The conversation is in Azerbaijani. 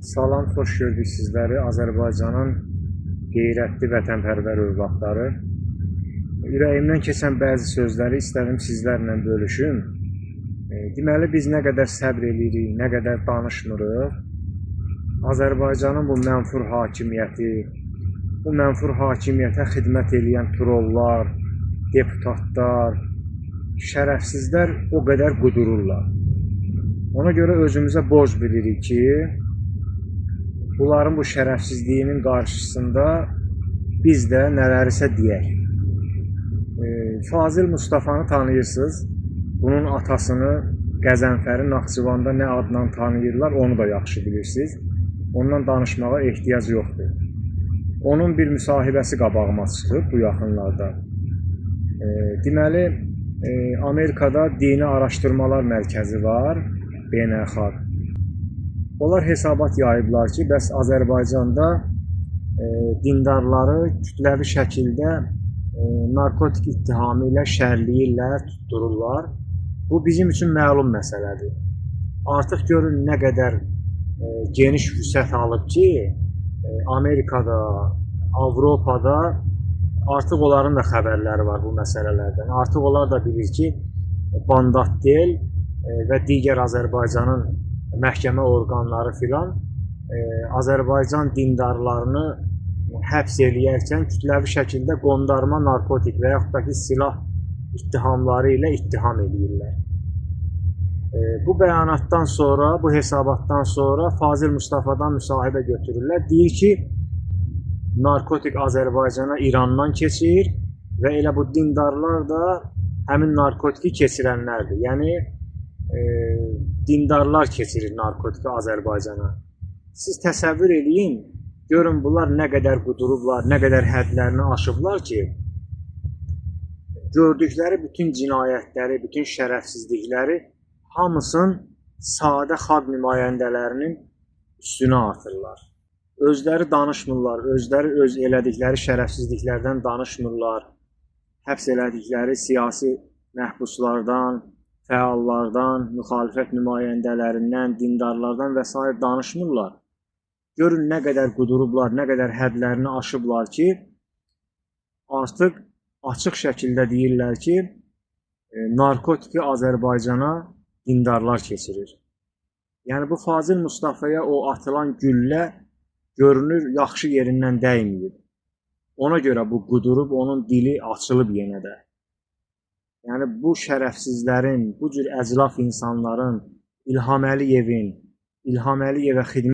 Salam, xoş gördük sizləri, Azərbaycanın qeyrətli vətənpərvər övladları. Ürəyimdən keçən bəzi sözləri istədim sizlərlə bölüşüm. Deməli, biz nə qədər səbr edirik, nə qədər danışmırıq, Azərbaycanın bu mənfur hakimiyyəti, bu mənfur hakimiyyətə xidmət edən trollar, deputatlar, şərəfsizlər o qədər qudururlar. Ona görə özümüzə borc bilirik ki, bunların bu şərəfsizliyinin qarşısında biz də nələrisə deyək. Fazil Mustafanı tanıyırsınız. Bunun atasını Qəzənfəri Naxçıvanda nə adla tanıyırlar, onu da yaxşı bilirsiniz. Ondan danışmağa ehtiyac yoxdur. Onun bir müsahibəsi qabağıma çıxıb bu yaxınlarda. Deməli, Amerikada Dini Araşdırmalar Mərkəzi var, beynəlxalq. Onlar hesabat yayıblar ki, bəs Azərbaycanda dindarları kütləvi şəkildə narkotik ittihamı ilə şərliyirlər, tuttururlar. Bu bizim üçün məlum məsələdir. Artıq görün nə qədər geniş vüsət alıb ki, Amerikada, Avropada artıq onların da xəbərləri var bu məsələlərdən. Artıq onlar da bilir ki, Bandatdel və digər Azərbaycanın məhkəmə orqanları filan Azərbaycan dindarlarını həbs eləyərkən kütləvi şəkildə qondarma narkotik və yaxud da ki, silah ittihamları ilə ittiham edirlər. Bu bəyanatdan sonra, bu hesabatdan sonra Fazil Mustafadan müsahibə götürürlər. Deyir ki, narkotik Azərbaycana İrandan keçir və elə bu dindarlar da həmin narkotiki keçirənlərdir. Yəni, dindarlar keçirir narkotiki Azərbaycana. Siz təsəvvür eləyin, görün bunlar nə qədər qudurublar, nə qədər hədlərini aşıblar ki, gördükləri bütün cinayətləri, bütün şərəfsizlikləri hamısını sadə xalq nümayəndələrinin üstünə atırlar. Özləri danışmırlar, özləri öz elədikləri şərəfsizliklərdən danışmırlar, həbs elədikləri siyasi məhbuslardan, fəallardan, müxalifət nümayəndələrindən, dindarlardan və s. danışmırlar. Görün nə qədər qudurublar, nə qədər hədlərini aşıblar ki, artıq açıq şəkildə deyirlər ki, narkotiki Azərbaycana dindarlar keçirir. Yəni, bu Fazil Mustafaya o atılan güllə görünür, yaxşı yerindən dəyməyib. Ona görə bu qudurub, onun dili açılıb yenə də. Yəni, bu şərəfsizlərin, bu cür əclaf insanların, İlham Əliyevə xidmət